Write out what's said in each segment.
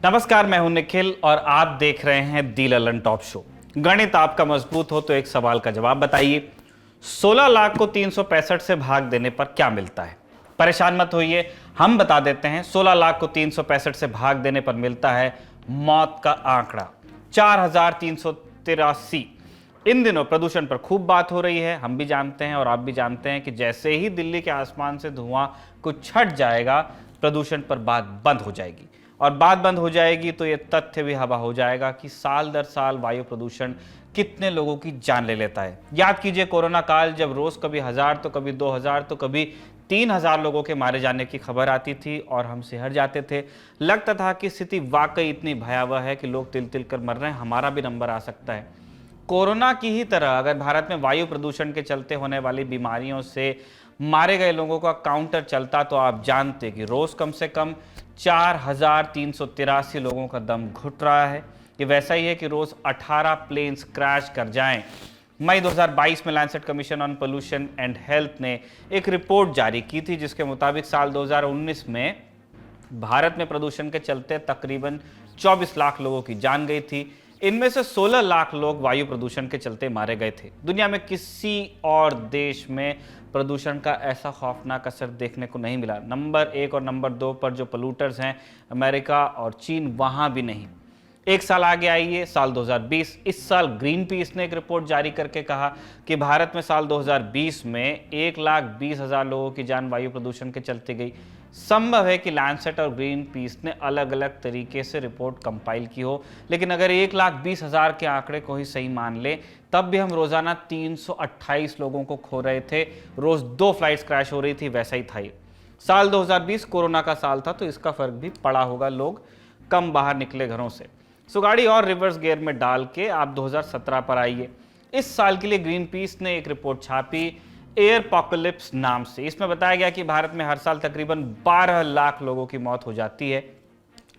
नमस्कार, मैं हूं निखिल और आप देख रहे हैं दी ललन टॉप शो। गणित आपका मजबूत हो तो एक सवाल का जवाब बताइए। 16 लाख को 365 से भाग देने पर क्या मिलता है? परेशान मत होइए, हम बता देते हैं। 16 लाख को 365 से भाग देने पर मिलता है मौत का आंकड़ा 4383। इन दिनों प्रदूषण पर खूब बात हो रही है, हम भी जानते हैं और आप भी जानते हैं कि जैसे ही दिल्ली के आसमान से धुआं कुछ छट जाएगा, प्रदूषण पर बात बंद हो जाएगी। और बात बंद हो जाएगी तो ये तथ्य भी हवा हो जाएगा कि साल दर साल वायु प्रदूषण कितने लोगों की जान ले लेता है। याद कीजिए कोरोना काल, जब रोज कभी 1000 तो कभी 2000 तो कभी 3000 लोगों के मारे जाने की खबर आती थी और हम सिहर जाते थे। लगता था कि स्थिति वाकई इतनी भयावह है कि लोग तिल तिल कर मर रहे हैं, हमारा भी नंबर आ सकता है। कोरोना की ही तरह अगर भारत में वायु प्रदूषण के चलते होने वाली बीमारियों से मारे गए लोगों का काउंटर चलता तो आप जानते कि रोज कम से कम 4383 लोगों का दम घुट रहा है। ये वैसा ही है कि रोज 18 प्लेन्स क्रैश कर जाएं। मई 2022 में Lancet commission on pollution and health ने एक रिपोर्ट जारी की थी, जिसके मुताबिक साल 2019 में भारत में प्रदूषण के चलते तकरीबन 24 लाख लोगों की जान गई थी। इनमें से 16 लाख लोग वायु प्रदूषण के चलते मारे गए थे। दुनिया में किसी और देश में प्रदूषण का ऐसा खौफनाक असर देखने को नहीं मिला। नंबर 1 और नंबर 2 पर जो पोल्यूटर्स हैं, अमेरिका और चीन, वहां भी नहीं। एक साल आगे आइए, साल 2020। इस साल ग्रीन पीस ने एक रिपोर्ट जारी करके कहा कि भारत में साल 2020 में 1,20,000 लोगों की जान वायु प्रदूषण के चलते गई। संभव है कि लैंसेट और ग्रीन पीस ने अलग अलग तरीके से रिपोर्ट कंपाइल की हो, लेकिन अगर 1,20,000 के आंकड़े को ही सही मान ले, तब भी हम रोजाना 328 लोगों को खो रहे थे। रोज 2 फ्लाइट्स क्रैश हो रही थी, वैसा ही था ये। साल 2020 कोरोना का साल था, तो इसका फर्क भी पड़ा होगा, लोग कम बाहर निकले घरों से। सो गाड़ी और रिवर्स गियर में डाल के आप 2017 पर आइए। इस साल के लिए ग्रीन पीस ने एक रिपोर्ट छापी एयरपोकलिप्स नाम से। इसमें बताया गया कि भारत में हर साल तकरीबन 12 लाख लोगों की मौत हो जाती है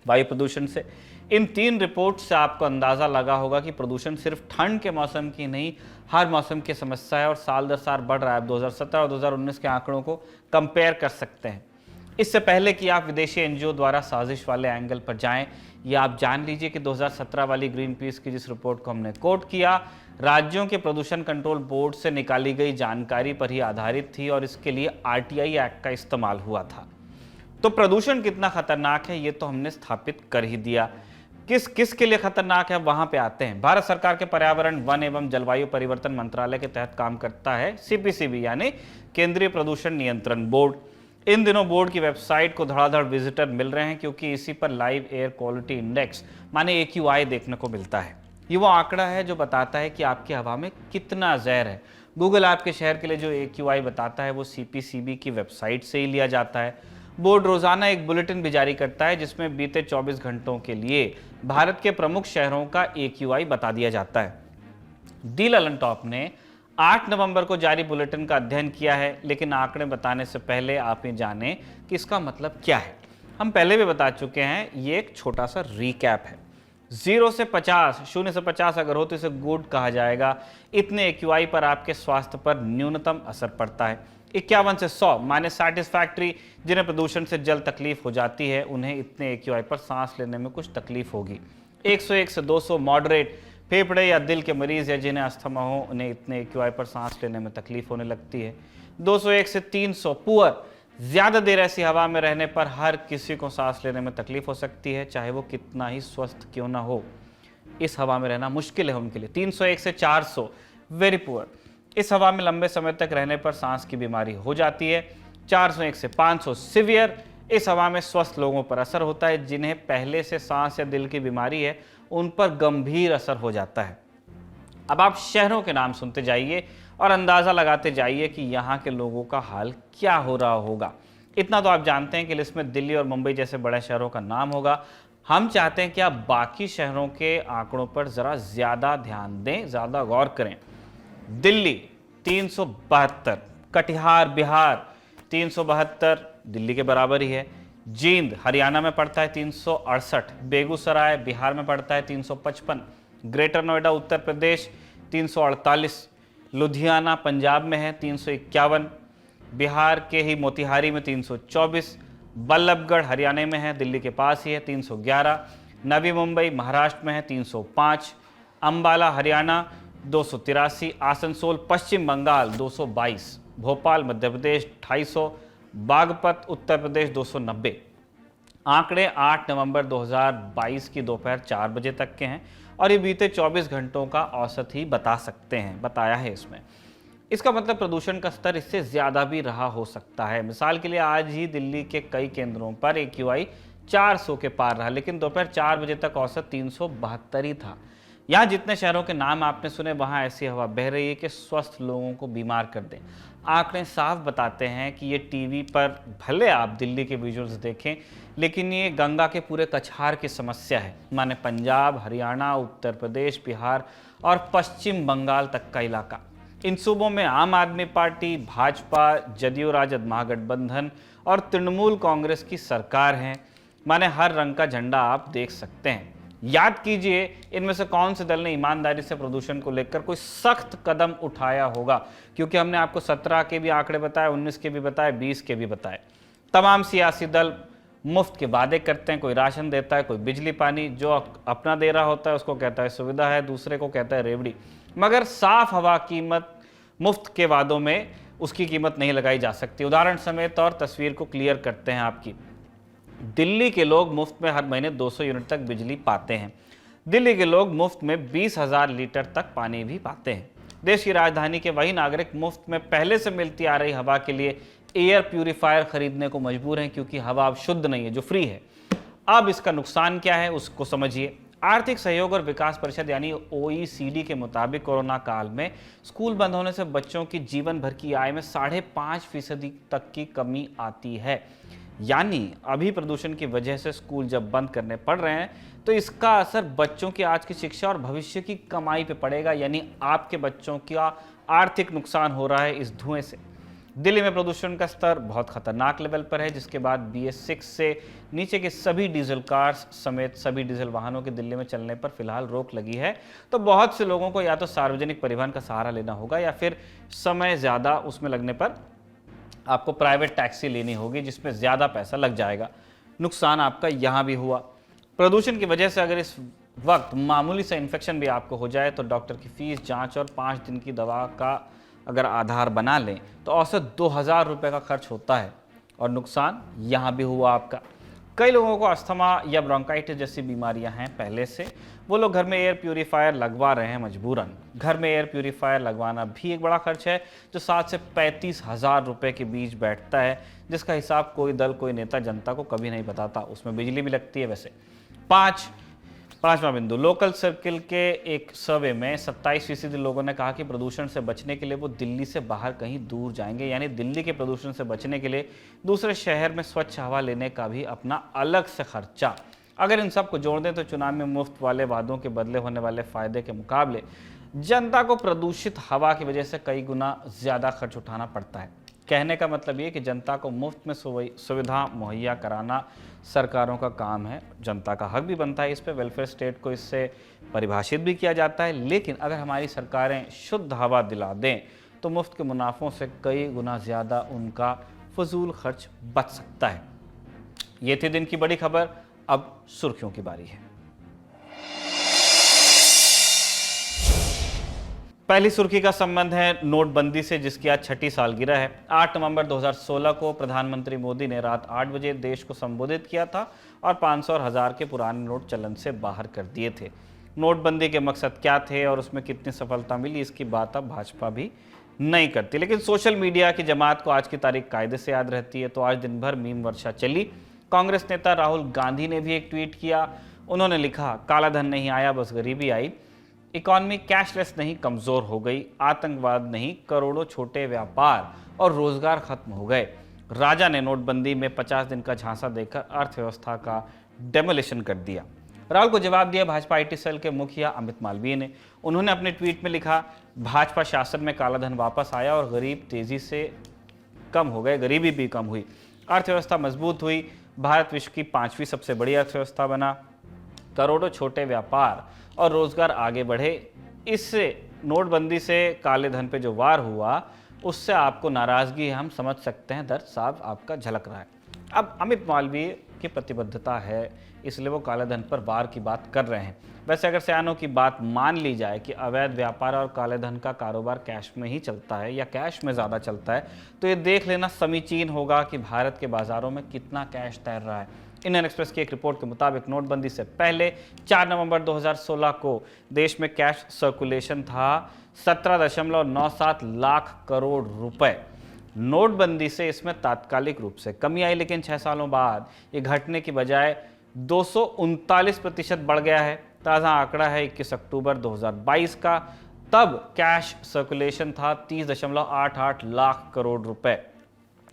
वायु प्रदूषण से। इन 3 रिपोर्ट से आपको अंदाजा लगा होगा कि प्रदूषण सिर्फ ठंड के मौसम की नहीं, हर मौसम की समस्या है और साल दर साल बढ़ रहा है। आप 2017 और 2019 के आंकड़ों को कंपेयर कर सकते हैं। इससे पहले कि आप विदेशी एनजीओ द्वारा साजिश वाले एंगल पर जाएं, या आप जान लीजिए कि 2017 वाली ग्रीन पीस की जिस रिपोर्ट को हमने कोट किया, राज्यों के प्रदूषण कंट्रोल बोर्ड से निकाली गई जानकारी पर ही आधारित थी और इसके लिए आरटीआई एक्ट का इस्तेमाल हुआ था। तो प्रदूषण कितना खतरनाक है ये तो हमने स्थापित कर ही दिया। किस किस के लिए खतरनाक है, वहां पे आते हैं। भारत सरकार के पर्यावरण, वन एवं जलवायु परिवर्तन मंत्रालय के तहत काम करता है सीपीसीबी, यानी केंद्रीय प्रदूषण नियंत्रण बोर्ड। इन दिनों बोर्ड की वेबसाइट को धड़ाधड़ विजिटर मिल रहे हैं, क्योंकि इसी पर लाइव एयर क्वालिटी इंडेक्स माने AQI देखने को मिलता है। ये वो आंकड़ा है जो बताता है कि आपकी हवा में कितना जहर है। गूगल आपके शहर के लिए जो AQI बताता है वो सीपीसीबी की वेबसाइट से ही लिया जाता है। बोर्ड रोजाना एक बुलेटिन भी जारी करता है, जिसमें बीते 24 घंटों के लिए भारत के प्रमुख शहरों का AQI बता दिया जाता है। दी ललन टॉप ने 8 नवंबर को जारी बुलेटिन का अध्ययन किया है, लेकिन आंकड़े बताने से पहले आप ये जानें कि इसका मतलब क्या है। हम पहले भी बता चुके हैं, ये एक छोटा सा रिकैप है। 0 से 50, 0 से 50 अगर हो तो इसे गुड कहा जाएगा। इतने AQI पर आपके स्वास्थ्य पर न्यूनतम असर पड़ता है। 51 से 100 माने सैटिस्फैक्ट्री। जिन्हें प्रदूषण से जल्द तकलीफ हो जाती है, उन्हें इतने AQI पर सांस लेने में कुछ तकलीफ होगी। 101 से 200 मॉडरेट। फेफड़े या दिल के मरीज या जिन्हें अस्थमा हो, उन्हें इतने AQI पर सांस लेने में तकलीफ होने लगती है। 201 से 300 पुअर। ज्यादा देर ऐसी हवा में रहने पर हर किसी को सांस लेने में तकलीफ हो सकती है, चाहे वो कितना ही स्वस्थ क्यों ना हो। इस हवा में रहना मुश्किल है उनके लिए। 301 से 400 वेरी पुअर। इस हवा में लंबे समय तक रहने पर सांस की बीमारी हो जाती है। 401 से 500 सिवियर। इस हवा में स्वस्थ लोगों पर असर होता है, जिन्हें पहले से सांस या दिल की बीमारी है, उन पर गंभीर असर हो जाता है। अब आप शहरों के नाम सुनते जाइए और अंदाजा लगाते जाइए कि यहाँ के लोगों का हाल क्या हो रहा होगा। इतना तो आप जानते हैं कि लिस्ट में दिल्ली और मुंबई जैसे बड़े शहरों का नाम होगा। हम चाहते हैं कि आप बाकी शहरों के आंकड़ों पर जरा ज्यादा ध्यान दें, ज्यादा गौर करें। दिल्ली 372, कटिहार बिहार 372 दिल्ली के बराबर ही है। जींद हरियाणा में पड़ता है 368, बेगूसराय बिहार में पड़ता है 355, ग्रेटर नोएडा उत्तर प्रदेश 348, लुधियाना पंजाब में है 351, बिहार के ही मोतिहारी में 324, बल्लभगढ़ हरियाणा में है, दिल्ली के पास ही है 311, नवी मुंबई महाराष्ट्र में है 305, अंबाला हरियाणा 283, आसनसोल पश्चिम बंगाल 222, भोपाल मध्य प्रदेश 250, बागपत उत्तर प्रदेश 290। आंकड़े 8 नवंबर 2022 की दोपहर 4 बजे तक के हैं और ये बीते 24 घंटों का औसत ही बताया है इसमें। इसका मतलब प्रदूषण का स्तर इससे ज़्यादा भी रहा हो सकता है। मिसाल के लिए आज ही दिल्ली के कई केंद्रों पर AQI 400 के पार रहा, लेकिन दोपहर 4 बजे तक औसत 372 ही था। यहाँ जितने शहरों के नाम आपने सुने, वहाँ ऐसी हवा बह रही है कि स्वस्थ लोगों को बीमार कर दें। आंकड़े साफ बताते हैं कि ये टीवी पर भले आप दिल्ली के विजुअल्स देखें, लेकिन ये गंगा के पूरे कछार की समस्या है। माने पंजाब, हरियाणा, उत्तर प्रदेश, बिहार और पश्चिम बंगाल तक का इलाका। इन सूबों में आम आदमी पार्टी, भाजपा, जदयू राजद महागठबंधन और तृणमूल कांग्रेस की सरकार है। माने हर रंग का झंडा आप देख सकते हैं। याद कीजिए, इनमें से कौन से दल ने ईमानदारी से प्रदूषण को लेकर कोई सख्त कदम उठाया होगा, क्योंकि हमने आपको 17 के भी आंकड़े बताए, 19 के भी बताए, 20 के भी बताए। तमाम सियासी दल मुफ्त के वादे करते हैं, कोई राशन देता है, कोई बिजली पानी, जो अपना दे रहा होता है उसको कहता है सुविधा है, दूसरे को कहता है रेवड़ी। मगर साफ हवा कीमत मुफ्त के वादों में उसकी कीमत नहीं लगाई जा सकती। उदाहरण समेत और तस्वीर को क्लियर करते हैं आपकी। दिल्ली के लोग मुफ्त में हर महीने 200 यूनिट तक बिजली पाते हैं। दिल्ली के लोग मुफ्त में 20,000 लीटर तक पानी भी पाते हैं। देश की राजधानी के वही नागरिक मुफ्त में पहले से मिलती आ रही हवा के लिए एयर प्यूरिफायर खरीदने को मजबूर हैं, क्योंकि हवा अब शुद्ध नहीं है जो फ्री है। अब इसका नुकसान क्या है उसको समझिए। आर्थिक सहयोग और विकास परिषद यानी OECD के मुताबिक कोरोना काल में स्कूल बंद होने से बच्चों की जीवन भर की आय में 5.5% तक की कमी आती है। यानी अभी प्रदूषण की वजह से स्कूल जब बंद करने पड़ रहे हैं तो इसका असर बच्चों की आज की शिक्षा और भविष्य की कमाई पे पड़ेगा। यानी आपके बच्चों का आर्थिक नुकसान हो रहा है इस धुएं से। दिल्ली में प्रदूषण का स्तर बहुत खतरनाक लेवल पर है, जिसके बाद BS6 से नीचे के सभी डीजल कार्स समेत सभी डीजल वाहनों के दिल्ली में चलने पर फिलहाल रोक लगी है। तो बहुत से लोगों को या तो सार्वजनिक परिवहन का सहारा लेना होगा या फिर समय ज़्यादा उसमें लगने पर आपको प्राइवेट टैक्सी लेनी होगी, जिसमें ज़्यादा पैसा लग जाएगा। नुकसान आपका यहाँ भी हुआ। प्रदूषण की वजह से अगर इस वक्त मामूली सा इन्फेक्शन भी आपको हो जाए तो डॉक्टर की फीस, जांच और 5 दिन की दवा का अगर आधार बना लें तो औसत 2,000 रुपये का खर्च होता है। और नुकसान यहाँ भी हुआ आपका। कई लोगों को अस्थमा या ब्रोंकाइटिस जैसी बीमारियां हैं पहले से, वो लोग घर में एयर प्यूरीफायर लगवा रहे हैं मजबूरन। घर में एयर प्यूरीफायर लगवाना भी एक बड़ा खर्च है, जो 7 से 35,000 रुपये के बीच बैठता है, जिसका हिसाब कोई दल, कोई नेता जनता को कभी नहीं बताता। उसमें बिजली भी लगती है। वैसे पांचवा बिंदु, लोकल सर्किल के एक सर्वे में 27% लोगों ने कहा कि प्रदूषण से बचने के लिए वो दिल्ली से बाहर कहीं दूर जाएंगे। यानी दिल्ली के प्रदूषण से बचने के लिए दूसरे शहर में स्वच्छ हवा लेने का भी अपना अलग से खर्चा। अगर इन सब को जोड़ दें तो चुनाव में मुफ्त वाले वादों के बदले होने वाले फायदे के मुकाबले जनता को प्रदूषित हवा की वजह से कई गुना ज़्यादा खर्च उठाना पड़ता है। कहने का मतलब ये कि जनता को मुफ्त में सुविधा मुहैया कराना सरकारों का काम है, जनता का हक भी बनता है। इस पे वेलफेयर स्टेट को इससे परिभाषित भी किया जाता है। लेकिन अगर हमारी सरकारें शुद्ध हवा दिला दें तो मुफ्त के मुनाफों से कई गुना ज़्यादा उनका फजूल खर्च बच सकता है। ये थी दिन की बड़ी खबर। अब सुर्खियों की बारी है। पहली सुर्खी का संबंध है नोटबंदी से, जिसकी आज 6ठी सालगिरह है। 8 नवंबर 2016 को प्रधानमंत्री मोदी ने रात 8 बजे देश को संबोधित किया था और 500 और 1000 के पुराने नोट चलन से बाहर कर दिए थे। नोटबंदी के मकसद क्या थे और उसमें कितनी सफलता मिली, इसकी बात अब भाजपा भी नहीं करती। लेकिन सोशल मीडिया की जमात को आज की तारीख कायदे से याद रहती है। तो आज दिन भर मीम वर्षा चली। कांग्रेस नेता राहुल गांधी ने भी एक ट्वीट किया। उन्होंने लिखा, काला धन नहीं आया, बस गरीबी आई। इकॉनमी कैशलेस नहीं, कमज़ोर हो गई। आतंकवाद नहीं, करोड़ों छोटे व्यापार और रोजगार खत्म हो गए। राजा ने नोटबंदी में 50 दिन का झांसा देकर अर्थव्यवस्था का डेमोलिशन कर दिया। राहुल को जवाब दिया भाजपा IT सेल के मुखिया अमित मालवीय ने। उन्होंने अपने ट्वीट में लिखा, भाजपा शासन में काला धन वापस आया और गरीब तेजी से कम हो गए, गरीबी भी कम हुई, अर्थव्यवस्था मजबूत हुई। भारत विश्व की 5वीं सबसे बड़ी अर्थव्यवस्था बना। करोड़ों छोटे व्यापार और रोजगार आगे बढ़े। इससे नोटबंदी से काले धन पे जो वार हुआ उससे आपको नाराजगी हम समझ सकते हैं, दर्द साफ आपका झलक रहा है। अब अमित मालवीय की प्रतिबद्धता है, इसलिए वो काले धन पर वार की बात कर रहे हैं। वैसे अगर सयानों की बात मान ली जाए कि अवैध व्यापार और काले धन का कारोबार कैश में ही चलता है या कैश में ज़्यादा चलता है, तो ये देख लेना समीचीन होगा कि भारत के बाज़ारों में कितना कैश तैर रहा है। इंडियन एक्सप्रेस की एक रिपोर्ट के मुताबिक नोटबंदी से पहले 4 नवंबर 2016 को देश में कैश सर्कुलेशन था 17.97 लाख करोड़ रुपए। नोटबंदी से इसमें तात्कालिक रूप से कमी आई, लेकिन 6 सालों बाद ये घटने की बजाय 239% बढ़ गया है। ताज़ा आंकड़ा है 21 अक्टूबर 2022 का, तब कैश सर्कुलेशन था 30.88 लाख करोड़ रुपए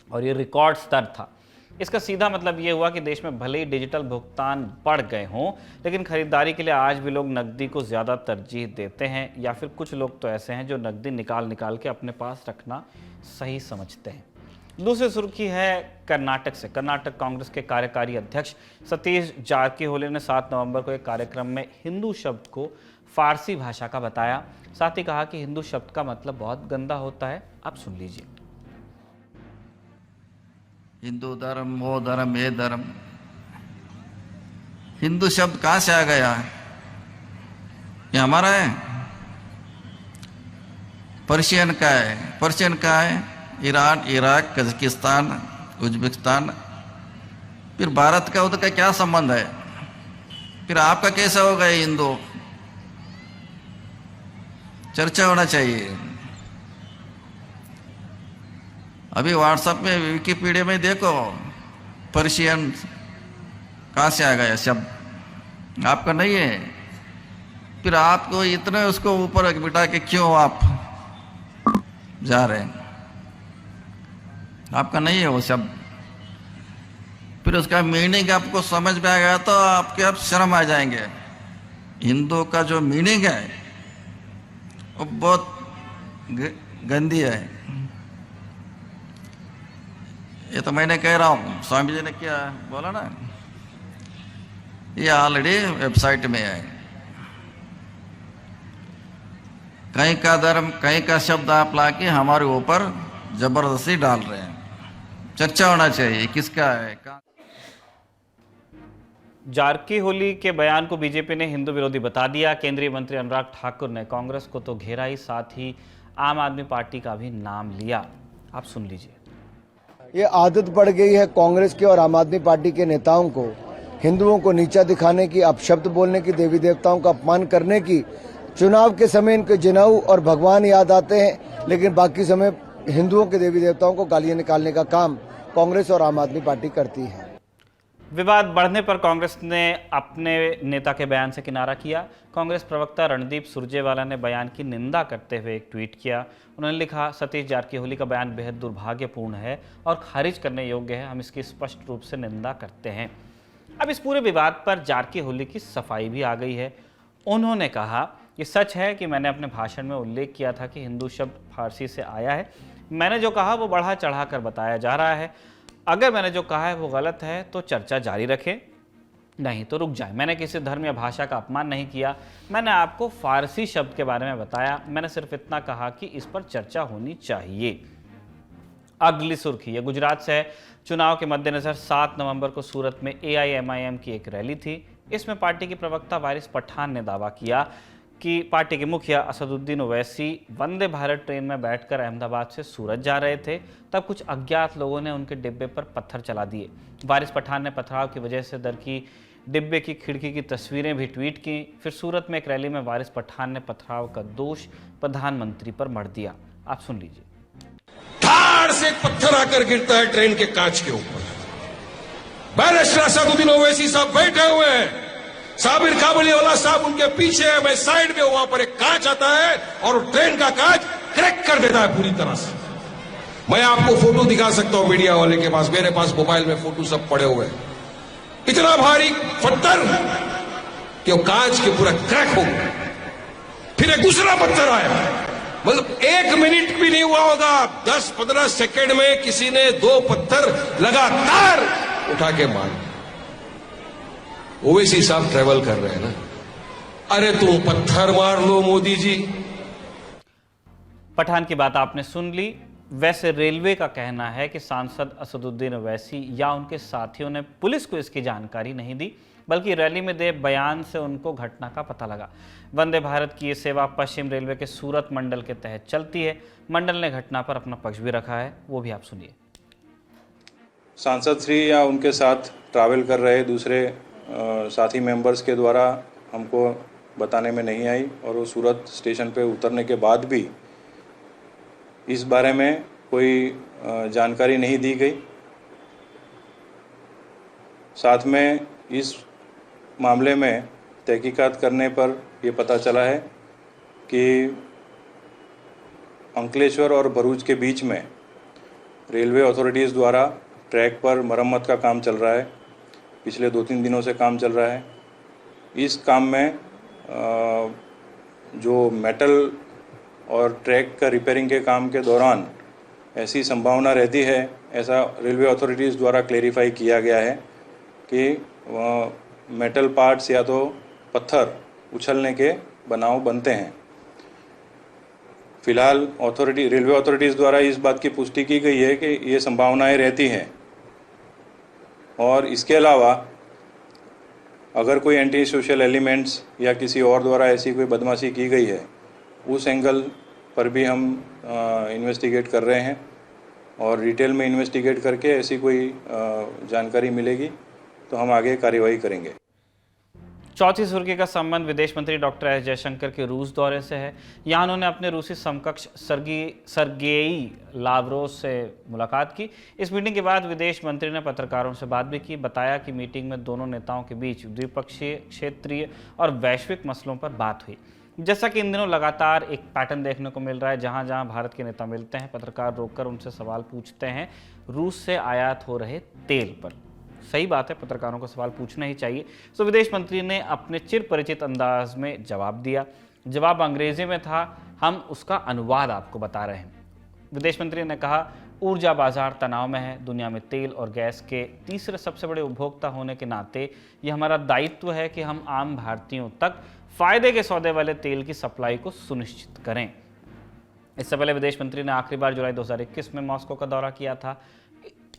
और ये रिकॉर्ड स्तर था। इसका सीधा मतलब ये हुआ कि देश में भले ही डिजिटल भुगतान बढ़ गए हों, लेकिन खरीदारी के लिए आज भी लोग नकदी को ज़्यादा तरजीह देते हैं, या फिर कुछ लोग तो ऐसे हैं जो नकदी निकाल के अपने पास रखना सही समझते हैं। दूसरी सुर्खी है कर्नाटक से। कर्नाटक कांग्रेस के कार्यकारी अध्यक्ष सतीश जारकीहोली ने 7 नवंबर को एक कार्यक्रम में हिंदू शब्द को फारसी भाषा का बताया। साथ ही कहा कि हिंदू शब्द का मतलब बहुत गंदा होता है। आप सुन लीजिए। हिंदू धर्म, वो धर्म, ये धर्म, हिंदू शब्द कहां से आ गया है? ये हमारा है? पर्शियन का है। पर्शियन का है ईरान, इराक, कजाकिस्तान, उज्बेकिस्तान। फिर भारत का उधर का क्या संबंध है? फिर आपका कैसा होगा ये हिंदू? चर्चा होना चाहिए। अभी व्हाट्सएप में, विकिपीडिया में देखो पर्शियन कहाँ से आ गया शब्द, आपका नहीं है। फिर आपको इतने उसको ऊपर बिठा के क्यों आप जा रहे हैं? आपका नहीं है वो शब्द। फिर उसका मीनिंग आपको समझ में आ गया तो आपके आप शर्म आ जाएंगे। हिंदू का जो मीनिंग है वो बहुत गंदी है। ये तो मैंने कह रहा हूं, स्वामी जी ने क्या बोला ना, ये ऑलरेडी वेबसाइट में है। कहीं का धर्म, कहीं का शब्द आप लाके हमारे ऊपर जबरदस्ती डाल रहे हैं। चर्चा होना चाहिए किसका है। जारकीहोली के बयान को बीजेपी ने हिंदू विरोधी बता दिया। केंद्रीय मंत्री अनुराग ठाकुर ने कांग्रेस को तो घेरा ही, साथ ही आम आदमी पार्टी का भी नाम लिया। आप सुन लीजिए। ये आदत पड़ गई है कांग्रेस के और आम आदमी पार्टी के नेताओं को हिंदुओं को नीचा दिखाने की, अपशब्द बोलने की, देवी देवताओं का अपमान करने की। चुनाव के समय इनके जनेऊ और भगवान याद आते हैं, लेकिन बाकी समय हिंदुओं के देवी देवताओं को गालियां निकालने का काम कांग्रेस और आम आदमी पार्टी करती है। विवाद बढ़ने पर कांग्रेस ने अपने नेता के बयान से किनारा किया। कांग्रेस प्रवक्ता रणदीप सुरजेवाला ने बयान की निंदा करते हुए एक ट्वीट किया। उन्होंने लिखा, सतीश जारकीहोली का बयान बेहद दुर्भाग्यपूर्ण है और खारिज करने योग्य है। हम इसकी स्पष्ट रूप से निंदा करते हैं। अब इस पूरे विवाद पर जारकीहोली की सफाई भी आ गई है। उन्होंने कहा, ये सच है कि मैंने अपने भाषण में उल्लेख किया था कि हिंदू शब्द फारसी से आया है। मैंने जो कहा वो बढ़ा चढ़ा कर बताया जा रहा है। अगर मैंने जो कहा है वो गलत है तो चर्चा जारी रखें, नहीं तो रुक जाए। मैंने किसी धर्म या भाषा का अपमान नहीं किया। मैंने आपको फारसी शब्द के बारे में बताया। मैंने सिर्फ इतना कहा कि इस पर चर्चा होनी चाहिए। अगली सुर्खी ये गुजरात से है। चुनाव के मद्देनजर 7 नवंबर को सूरत में AIMIM की एक रैली थी। इसमें पार्टी की प्रवक्ता वारिस पठान ने दावा किया कि पार्टी के मुखिया असदुद्दीन ओवैसी वंदे भारत ट्रेन में बैठकर अहमदाबाद से सूरत जा रहे थे, तब कुछ अज्ञात लोगों ने उनके डिब्बे पर पत्थर चला दिए। वारिस पठान ने पथराव की वजह से दर की डिब्बे की खिड़की की तस्वीरें भी ट्वीट की। फिर सूरत में एक रैली में वारिस पठान ने पथराव का दोष प्रधानमंत्री पर मढ़ दिया। आप सुन लीजिए। धाड़ से एक पत्थर आकर गिरता है ट्रेन के कांच के ऊपर। बैरिस्टर असदुद्दीन ओवैसी साहब बैठे हुए हैं, साबिर काबुलीवाला साहब उनके पीछे है, मैं साइड में, वहां पर एक कांच आता है और ट्रेन का कांच क्रैक कर देता है पूरी तरह से। मैं आपको फोटो दिखा सकता हूं मीडिया वाले के पास, मेरे पास मोबाइल में फोटो सब पड़े हुए हैं। इतना भारी पत्थर कि वो कांच के पूरा क्रैक हो गया। फिर एक दूसरा पत्थर आया, मतलब 1 मिनट भी नहीं हुआ होगा, 10-15 सेकेंड में किसी ने 2 पत्थर लगातार उठा के मार। ओवैसी साहब ट्रेवल कर रहे हैं ना, अरे तुम पत्थर मार लो मोदी जी। पठान की बात आपने सुन ली। वैसे रेलवे का कहना है कि सांसद असदुद्दीन ओवैसी या उनके साथियों ने पुलिस को इसकी जानकारी नहीं दी, बल्कि रैली में दे बयान से उनको घटना का पता लगा। वंदे भारत की ये सेवा पश्चिम रेलवे के सूरत मंडल के तहत चलती है। मंडल ने घटना पर अपना पक्ष भी रखा है, वो भी आप सुनिए। सांसद श्री या उनके साथ ट्रैवल कर रहे दूसरे साथी मेंबर्स के द्वारा हमको बताने में नहीं आई और वो सूरत स्टेशन पे उतरने के बाद भी इस बारे में कोई जानकारी नहीं दी गई। साथ में इस मामले में तहकीकात करने पर ये पता चला है कि अंकलेश्वर और भरूच के बीच में रेलवे अथॉरिटीज़ द्वारा ट्रैक पर मरम्मत का काम चल रहा है। पिछले 2-3 दिनों से काम चल रहा है। इस काम में जो मेटल और ट्रैक का रिपेयरिंग के काम के दौरान ऐसी संभावना रहती है, ऐसा रेलवे अथॉरिटीज़ द्वारा क्लेरिफाई किया गया है कि मेटल पार्ट्स या तो पत्थर उछलने के बनाव बनते हैं। फिलहाल रेलवे अथॉरिटीज़ द्वारा इस बात की पुष्टि की गई है कि ये संभावनाएं रहती हैं और इसके अलावा अगर कोई एंटी सोशल एलिमेंट्स या किसी और द्वारा ऐसी कोई बदमाशी की गई है, उस एंगल पर भी हम इन्वेस्टिगेट कर रहे हैं और डिटेल में इन्वेस्टिगेट करके ऐसी कोई जानकारी मिलेगी तो हम आगे कार्रवाई करेंगे। चौथी सुर्खी का संबंध विदेश मंत्री डॉक्टर एस जयशंकर के रूस दौरे से है। यहाँ उन्होंने अपने रूसी समकक्ष सर्गेई लावरोव से मुलाकात की। इस मीटिंग के बाद विदेश मंत्री ने पत्रकारों से बात भी की। बताया कि मीटिंग में दोनों नेताओं के बीच द्विपक्षीय, क्षेत्रीय और वैश्विक मसलों पर बात हुई। जैसा कि इन दिनों लगातार एक पैटर्न देखने को मिल रहा है, जहां जहां भारत के नेता मिलते हैं, पत्रकार रोककर उनसे सवाल पूछते हैं रूस से आयात हो रहे तेल पर। सही बात है, पत्रकारों को सवाल पूछना ही चाहिए। तो विदेश मंत्री ने अपने चिर परिचित अंदाज में जवाब दिया। जवाब अंग्रेजी में था, हम उसका अनुवाद आपको बता रहे हैं। विदेश मंत्री ने कहा, ऊर्जा बाजार तनाव में है। दुनिया में तेल और गैस के तीसरे सबसे बड़े उपभोक्ता होने के नाते यह हमारा दायित्व है कि हम आम भारतीयों तक फायदे के सौदे वाले तेल की सप्लाई को सुनिश्चित करें। इससे पहले विदेश मंत्री ने आखिरी बार जुलाई 2021 में मॉस्को का दौरा किया था।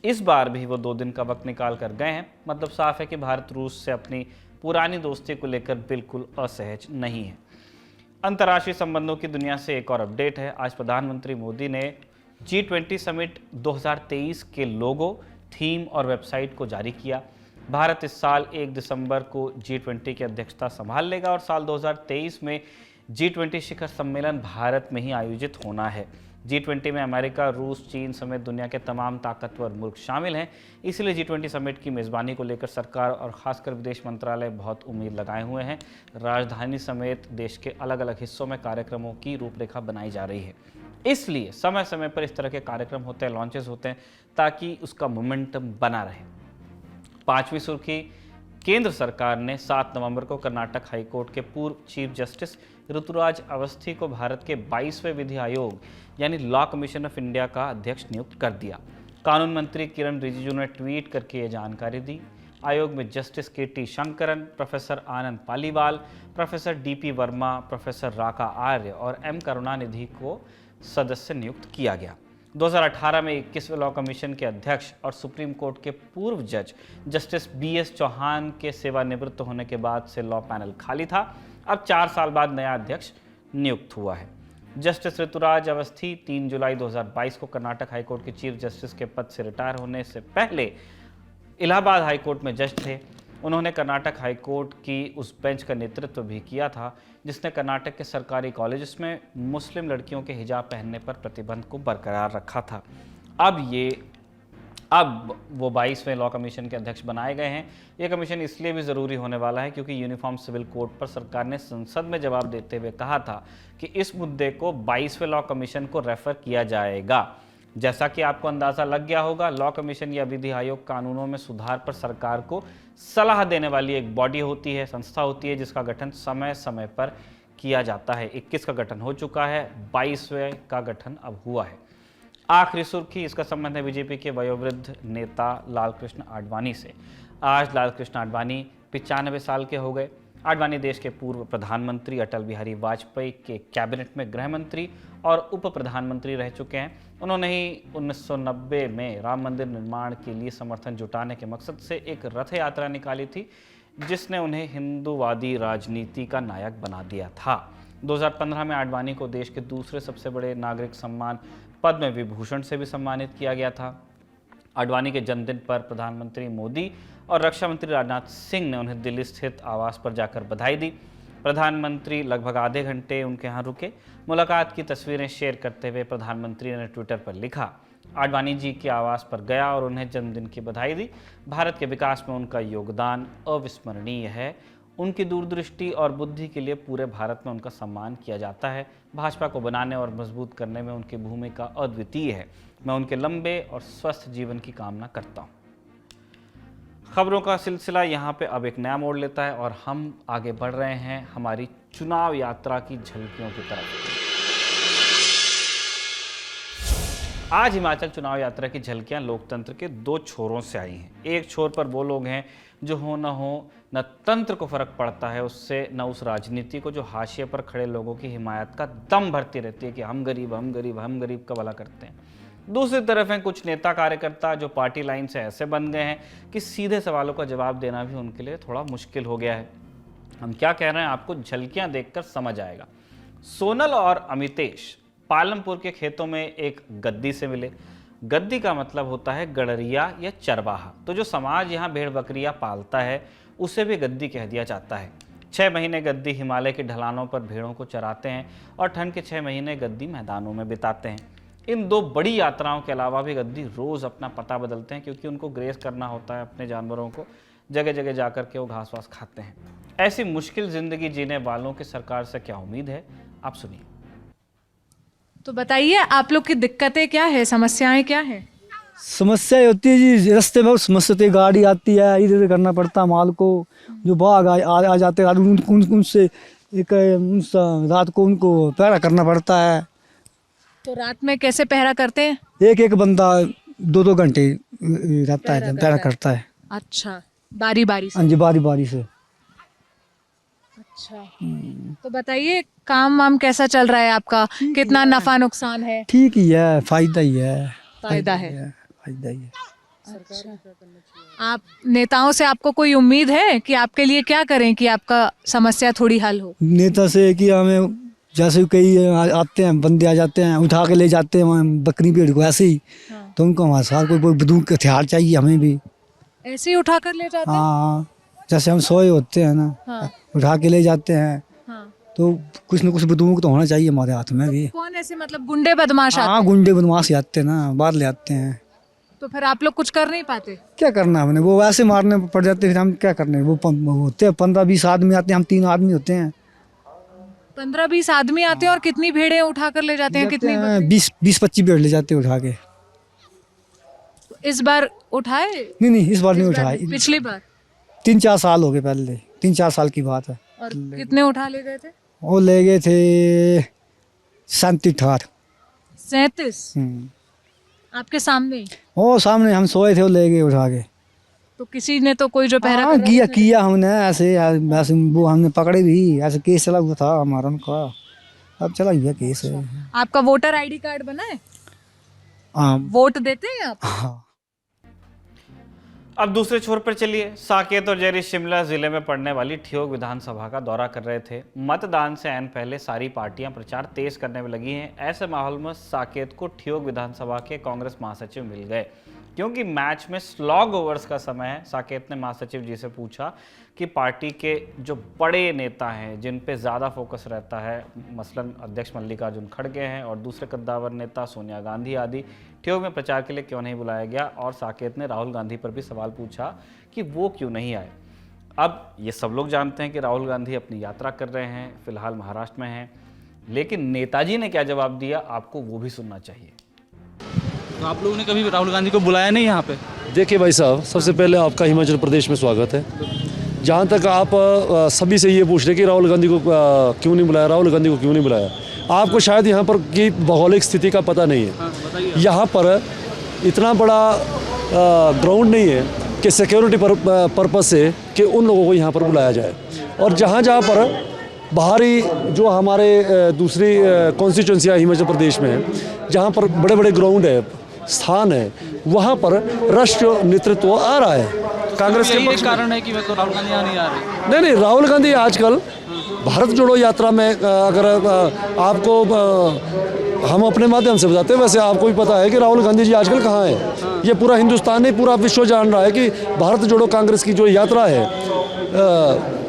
इस बार भी वो 2 दिन का वक्त निकाल कर गए हैं। मतलब साफ है कि भारत रूस से अपनी पुरानी दोस्ती को लेकर बिल्कुल असहज नहीं है। अंतर्राष्ट्रीय संबंधों की दुनिया से एक और अपडेट है। आज प्रधानमंत्री मोदी ने G20 समिट 2023 के लोगो, थीम और वेबसाइट को जारी किया। भारत इस साल 1 दिसंबर को G20 की अध्यक्षता संभाल लेगा और साल 2023 में G20 शिखर सम्मेलन भारत में ही आयोजित होना है। G20 में अमेरिका, रूस, चीन समेत दुनिया के तमाम ताकतवर मुल्क शामिल हैं। इसलिए G20 समिट की मेज़बानी को लेकर सरकार और खासकर विदेश मंत्रालय बहुत उम्मीद लगाए हुए हैं। राजधानी समेत देश के अलग अलग हिस्सों में कार्यक्रमों की रूपरेखा बनाई जा रही है। इसलिए समय समय पर इस तरह के कार्यक्रम होते हैं, लॉन्चेस होते हैं, ताकि उसका मोमेंटम बना रहे। 5वीं सुर्खी, केंद्र सरकार ने 7 नवंबर को कर्नाटक हाईकोर्ट के पूर्व चीफ जस्टिस ऋतुराज अवस्थी को भारत के 22वें विधि आयोग यानी लॉ कमीशन ऑफ इंडिया का अध्यक्ष नियुक्त कर दिया। कानून मंत्री किरण रिजिजू ने ट्वीट करके ये जानकारी दी। आयोग में justice KT Shankaran, professor Anand Paliwal, professor DP Verma, professor Raka Arya और M करुणानिधि को सदस्य नियुक्त किया गया। 2018 में 21वें लॉ कमीशन के अध्यक्ष और सुप्रीम कोर्ट के पूर्व जज जस्टिस BS चौहान के सेवानिवृत्त होने के बाद से लॉ पैनल खाली था। अब 4 साल बाद नया अध्यक्ष नियुक्त हुआ है। जस्टिस ऋतुराज अवस्थी 3 जुलाई 2022 को कर्नाटक हाईकोर्ट के चीफ जस्टिस के पद से रिटायर होने से पहले इलाहाबाद हाईकोर्ट में जज थे। उन्होंने कर्नाटक हाईकोर्ट की उस बेंच का नेतृत्व भी किया था जिसने कर्नाटक के सरकारी कॉलेजेस में मुस्लिम लड़कियों के हिजाब पहनने पर प्रतिबंध को बरकरार रखा था। अब वो 22वें लॉ कमीशन के अध्यक्ष बनाए गए हैं। ये कमीशन इसलिए भी ज़रूरी होने वाला है क्योंकि यूनिफॉर्म सिविल कोड पर सरकार ने संसद में जवाब देते हुए कहा था कि इस मुद्दे को 22वें लॉ कमीशन को रेफर किया जाएगा। जैसा कि आपको अंदाज़ा लग गया होगा, लॉ कमीशन या विधि आयोग कानूनों में सुधार पर सरकार को सलाह देने वाली एक बॉडी होती है, संस्था होती है, जिसका गठन समय समय पर किया जाता है। 21 का गठन हो चुका है, 22वें का गठन अब हुआ है। आखिरी सुर्खी, इसका संबंध है बीजेपी के वयोवृद्ध नेता लालकृष्ण आडवाणी से। आज लालकृष्ण आडवाणी 95 साल के हो गए। आडवाणी देश के पूर्व प्रधानमंत्री अटल बिहारी वाजपेयी के कैबिनेट में गृह मंत्री और उप प्रधानमंत्री रह चुके हैं। उन्होंने ही 1990 में राम मंदिर निर्माण के लिए समर्थन जुटाने के मकसद से एक रथ यात्रा निकाली थी, जिसने उन्हें हिंदूवादी राजनीति का नायक बना दिया था। 2015 में आडवाणी को देश के दूसरे सबसे बड़े नागरिक सम्मान पद्म विभूषण से भी सम्मानित किया गया था। आडवाणी के जन्मदिन पर प्रधानमंत्री मोदी और रक्षा मंत्री राजनाथ सिंह ने उन्हें दिल्ली स्थित आवास पर जाकर बधाई दी। प्रधानमंत्री लगभग आधे घंटे उनके यहाँ रुके। मुलाकात की तस्वीरें शेयर करते हुए प्रधानमंत्री ने ट्विटर पर लिखा, आडवाणी जी के आवास पर गया और उन्हें जन्मदिन की बधाई दी। भारत के विकास में उनका योगदान अविस्मरणीय है। उनकी दूरदृष्टि और बुद्धि के लिए पूरे भारत में उनका सम्मान किया जाता है। भाजपा को बनाने और मजबूत करने में उनकी भूमिका अद्वितीय है। मैं उनके लंबे और स्वस्थ जीवन की कामना करता हूँ। खबरों का सिलसिला यहाँ पे अब एक नया मोड़ लेता है और हम आगे बढ़ रहे हैं हमारी चुनाव यात्रा की झलकियों की तरफ। आज हिमाचल चुनाव यात्रा की झलकियां लोकतंत्र के दो छोरों से आई हैं। एक छोर पर वो लोग हैं जो हो न तंत्र को फर्क पड़ता है उससे, न उस राजनीति को जो हाशिए पर खड़े लोगों की हिमायत का दम भरती रहती है कि हम गरीब हम गरीब हम गरीब का भला करते हैं। दूसरी तरफ हैं कुछ नेता कार्यकर्ता जो पार्टी लाइन से ऐसे बन गए हैं कि सीधे सवालों का जवाब देना भी उनके लिए थोड़ा मुश्किल हो गया है। हम क्या कह रहे हैं आपको झलकियां देखकर समझ आएगा। सोनल और अमितेश पालमपुर के खेतों में एक गद्दी से मिले। गद्दी का मतलब होता है गड़रिया या चरवाहा। तो जो समाज यहाँ भेड़ बकरियां पालता है उसे भी गद्दी कह दिया जाता है। 6 महीने गद्दी हिमालय की ढलानों पर भेड़ों को चराते हैं और ठंड के 6 महीने गद्दी मैदानों में बिताते हैं। इन दो बड़ी यात्राओं के अलावा भी गद्दी रोज़ अपना पता बदलते हैं क्योंकि उनको ग्रेस करना होता है अपने जानवरों को। जगह जगह जाकर के वो घास वास खाते हैं। ऐसी मुश्किल ज़िंदगी जीने वालों की सरकार से क्या उम्मीद है, आप सुनिए। तो बताइए आप लोग की दिक्कतें क्या है, समस्याएं क्या है? समस्या होती है जी, रास्ते में समस्या होती है, गाड़ी आती है इधर उधर करना पड़ता है माल को, जो बाघ आ जाते हैं उनसे एक रात को उनको पहरा करना पड़ता है। तो रात में कैसे पहरा करते हैं? एक बंदा 2-2 घंटे रहता है, पहरा करता है। अच्छा, बारी बारी से? हाँ जी, बारी बारी से। अच्छा, तो बताइए काम वाम कैसा चल रहा है आपका? कितना नफा नुकसान है? ठीक ही है, फायदा ही है। फायदा है, फायदा ही है। अच्छा, आप नेताओं से आपको कोई उम्मीद है कि आपके लिए क्या करें कि आपका समस्या थोड़ी हल हो? नेता से कि हमें जैसे कई आते हैं बंदे आ जाते हैं उठा के ले जाते हैं बकरी भेड़ को ऐसे ही। हाँ। तो उनको हमारे साथ कोई बंदूक हथियार चाहिए हमें भी। ऐसे ही उठा कर ले जाते हैं? हाँ, जैसे हम सोए होते हैं ना। हाँ। उठा के ले जाते हैं। हाँ। तो कुछ न कुछ बंदूक तो होना चाहिए हमारे हाथ में भी। कौन ऐसे मतलब गुंडे बदमाश आते हाँ, हैं? गुंडे बदमाश आते हैं ना, बाहर ले आते हैं। तो फिर आप लोग कुछ कर नहीं पाते? क्या करना हमने, वो वैसे मारने पड़ जाते हैं, फिर हम क्या करने। वो होते हैं 15-20 आदमी आते हैं, हम 3 आदमी होते हैं। 15-20 आदमी आते हैं और कितनी भेड़ें उठा कर ले जाते हैं? कितनी? 20-25 भेड़ ले जाते हैं उठा के। इस बार उठाए? नहीं, इस बार नहीं उठाए। पिछली बार? 3-4 साल हो गए, पहले 3-4 साल की बात है। और कितने उठा ले गए थे? वो ले गए थे 37-38। 37? आपके सामने ही? वो सामने हम सोए थे, वो ले गए उठा के। तो किसी ने तो कोई जो पहरा हाँ, कर रहा था, किया हमने ऐसे वो हमने पकड़े भी, ऐसे केस चला हुआ था हमारा उनका। अब चला गया केस है। आपका वोटर आईडी कार्ड बना है? हाँ। वोट देते हैं आप? हाँ। अब दूसरे छोर पर चलिए। साकेत और जेरी शिमला जिले में पड़ने वाली ठियोग विधानसभा का दौरा कर रहे थे। मतदान से ऐन पहले सारी पार्टियां प्रचार तेज करने में लगी हैं। ऐसे माहौल में साकेत को ठियोग विधानसभा के कांग्रेस महासचिव मिल गए। क्योंकि मैच में स्लॉग ओवर्स का समय है, साकेत ने महासचिव जी से पूछा कि पार्टी के जो बड़े नेता हैं जिन पे ज़्यादा फोकस रहता है, मसलन अध्यक्ष मल्लिकार्जुन खड़गे हैं और दूसरे कद्दावर नेता सोनिया गांधी आदि, ठियोग में प्रचार के लिए क्यों नहीं बुलाया गया। और साकेत ने राहुल गांधी पर भी सवाल पूछा कि वो क्यों नहीं आए। अब ये सब लोग जानते हैं कि राहुल गांधी अपनी यात्रा कर रहे हैं, फिलहाल महाराष्ट्र में हैं, लेकिन नेताजी ने क्या जवाब दिया आपको वो भी सुनना चाहिए। तो आप लोगों ने कभी राहुल गांधी को बुलाया नहीं यहाँ पे? देखिए भाई साहब, सबसे पहले आपका हिमाचल प्रदेश में स्वागत है। जहाँ तक आप सभी से ये पूछ रहे कि राहुल गांधी को क्यों नहीं बुलाया, राहुल गांधी को क्यों नहीं बुलाया, आपको शायद यहाँ पर की भौगोलिक स्थिति का पता नहीं है। यहाँ पर इतना बड़ा ग्राउंड नहीं है कि सिक्योरिटी पर्पज़ से कि उन लोगों को यहाँ पर बुलाया जाए। और जहाँ पर बाहरी जो हमारे दूसरी कॉन्स्टिट्यूंसियाँ हिमाचल प्रदेश में है, जहाँ पर बड़े बड़े ग्राउंड है, स्थान है, वहाँ पर राष्ट्रीय नेतृत्व आ रहा है कांग्रेस के पक्ष में। कारण है कि मैं तो राहुल गांधी यहाँ नहीं आ रही। नहीं, राहुल गांधी आजकल भारत जोड़ो यात्रा में, अगर आपको हम अपने माध्यम से बताते हैं, वैसे आपको भी पता है कि राहुल गांधी जी आजकल कहाँ हैं। ये पूरा हिंदुस्तान नहीं, पूरा विश्व जान रहा है कि भारत जोड़ो कांग्रेस की जो यात्रा है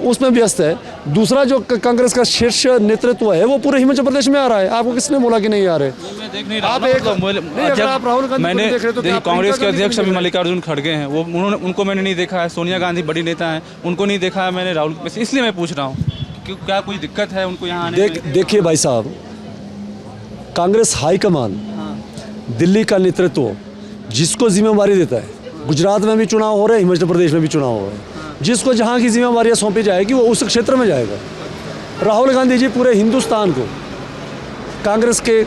उसमें व्यस्त है। दूसरा जो कांग्रेस का शीर्ष नेतृत्व है वो पूरे हिमाचल प्रदेश में आ रहा है। आपको किसने बोला कि नहीं आ रहे? मैं देख नहीं रहा। आप राहुल गांधी मैंने देखिए, कांग्रेस के अध्यक्ष अभी मल्लिकार्जुन खड़गे हैं, वो उनको मैंने नहीं देखा है। सोनिया गांधी बड़ी नेता हैं, उनको नहीं देखा है मैंने। राहुल, इसलिए मैं पूछ रहा हूँ कि क्या कोई दिक्कत है उनको यहाँ आने में? देखिए भाई साहब, कांग्रेस हाईकमान दिल्ली का नेतृत्व जिसको जिम्मेवारी देता है, गुजरात में भी चुनाव हो रहे हैं, हिमाचल प्रदेश में भी चुनाव हो रहे हैं, जिसको जहाँ की जिम्मेवारियाँ सौंपी जाएगी वो उस क्षेत्र में जाएगा। राहुल गांधी जी पूरे हिंदुस्तान को कांग्रेस के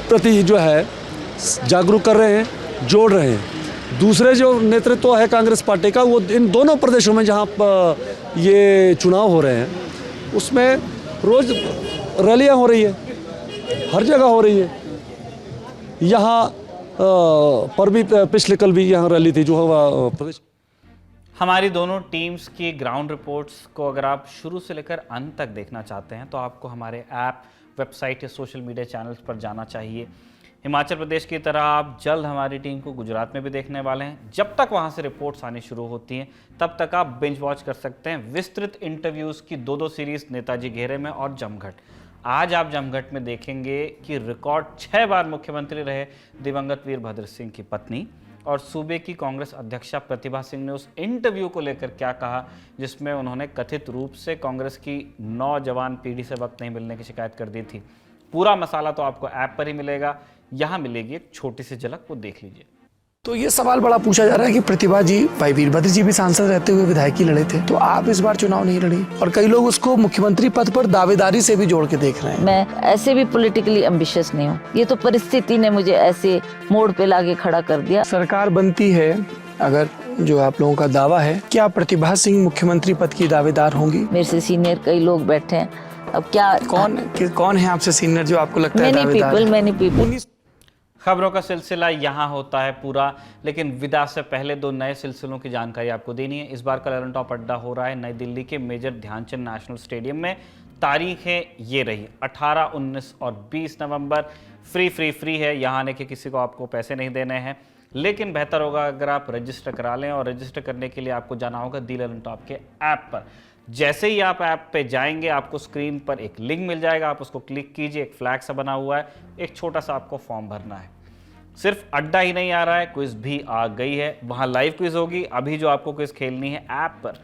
प्रति जो है जागरूक कर रहे हैं, जोड़ रहे हैं। दूसरे जो नेतृत्व है कांग्रेस पार्टी का, वो इन दोनों प्रदेशों में जहाँ ये चुनाव हो रहे हैं उसमें रोज़ रैलियाँ हो रही है, हर जगह हो रही है। यहाँ पर भी पिछले कल भी यहाँ रैली थी जो प्रदेश। हमारी दोनों टीम्स की ग्राउंड रिपोर्ट्स को अगर आप शुरू से लेकर अंत तक देखना चाहते हैं तो आपको हमारे ऐप, वेबसाइट या सोशल मीडिया चैनल्स पर जाना चाहिए। हिमाचल प्रदेश की तरह आप जल्द हमारी टीम को गुजरात में भी देखने वाले हैं। जब तक वहां से रिपोर्ट्स आनी शुरू होती हैं तब तक आप बिंज वॉच कर सकते हैं विस्तृत इंटरव्यूज़ की 2 सीरीज़ नेताजी घेरे में और जमघट। आज आप जमघट में देखेंगे कि रिकॉर्ड 6 बार मुख्यमंत्री रहे दिवंगत वीरभद्र सिंह की पत्नी और सूबे की कांग्रेस अध्यक्षा प्रतिभा सिंह ने उस इंटरव्यू को लेकर क्या कहा, जिसमें उन्होंने कथित रूप से कांग्रेस की नौजवान पीढ़ी से वक्त नहीं मिलने की शिकायत कर दी थी। पूरा मसाला तो आपको ऐप पर ही मिलेगा, यहाँ मिलेगी एक छोटी सी झलक, वो देख लीजिए। तो ये सवाल बड़ा पूछा जा रहा है कि प्रतिभा जी, भाई वीरभद्र जी भी सांसद रहते हुए विधायकी लड़े थे, तो आप इस बार चुनाव नहीं लड़ी, और कई लोग उसको मुख्यमंत्री पद पर दावेदारी से भी जोड़ के देख रहे हैं। मैं ऐसे भी पॉलिटिकली एम्बिशियस नहीं हूँ, ये तो परिस्थिति ने मुझे ऐसे मोड़ पे लाके खड़ा कर दिया। सरकार बनती है, अगर जो आप लोगों का दावा है, क्या प्रतिभा सिंह मुख्यमंत्री पद की दावेदार होंगी? मेरे से सीनियर कई लोग बैठे हैं, अब क्या कौन है आपसे सीनियर जो आपको लगता है दावेदार? Many people. खबरों का सिलसिला यहाँ होता है पूरा, लेकिन विदा से पहले 2 नए सिलसिलों की जानकारी आपको देनी है। इस बार का ललन टॉप अड्डा हो रहा है नई दिल्ली के मेजर ध्यानचंद नेशनल स्टेडियम में। तारीखें ये रही 18, 19 और 20 नवंबर। फ्री है, यहाँ आने के किसी को आपको पैसे नहीं देने हैं, लेकिन बेहतर होगा अगर आप रजिस्टर करा लें, और रजिस्टर करने के लिए आपको जाना होगा दी ललन टॉप के ऐप पर। जैसे ही आप ऐप पे जाएंगे आपको स्क्रीन पर एक लिंक मिल जाएगा, आप उसको क्लिक कीजिए, एक फ्लैग सा बना हुआ है, एक छोटा सा आपको फॉर्म भरना है। सिर्फ अड्डा ही नहीं आ रहा है, क्विज भी आ गई है, वहाँ लाइव क्विज होगी। अभी जो आपको क्विज खेलनी है ऐप पर,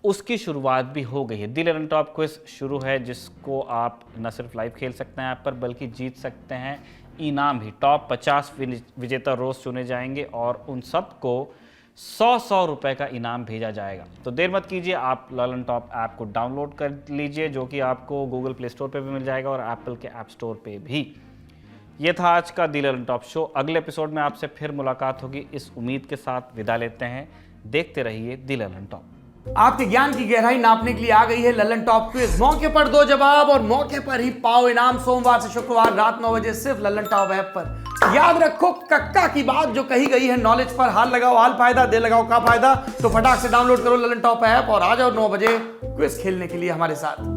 उसकी शुरुआत भी हो गई है। दी ललन टॉप क्विज शुरू है, जिसको आप न सिर्फ लाइव खेल सकते हैं ऐप पर, बल्कि जीत सकते हैं इनाम भी। टॉप 50 विजेता रोज चुने जाएंगे और उन सबको 100 रुपए का इनाम भेजा जाएगा। तो देर मत कीजिए, आप ललन टॉप ऐप को डाउनलोड कर लीजिए, जो कि आपको गूगल प्ले स्टोर पे भी मिल जाएगा और एप्पल के ऐप स्टोर पे भी। ये था आज का दी ललन टॉप शो। अगले एपिसोड में आपसे फिर मुलाकात होगी, इस उम्मीद के साथ विदा लेते हैं। देखते रहिए दी ललन टॉप। आपके ज्ञान की गहराई नापने के लिए आ गई है ललन टॉप क्विज। मौके पर दो जवाब और मौके पर ही पाओ इनाम। सोमवार से शुक्रवार रात 9 बजे सिर्फ ललन टॉप ऐप पर। याद रखो कक्का की बात जो कही गई है, नॉलेज पर हाल लगाओ हाल फायदा, दे लगाओ का फायदा। तो फटाक से डाउनलोड करो ललन टॉप ऐप और आ जाओ 9 बजे क्विज खेलने के लिए हमारे साथ।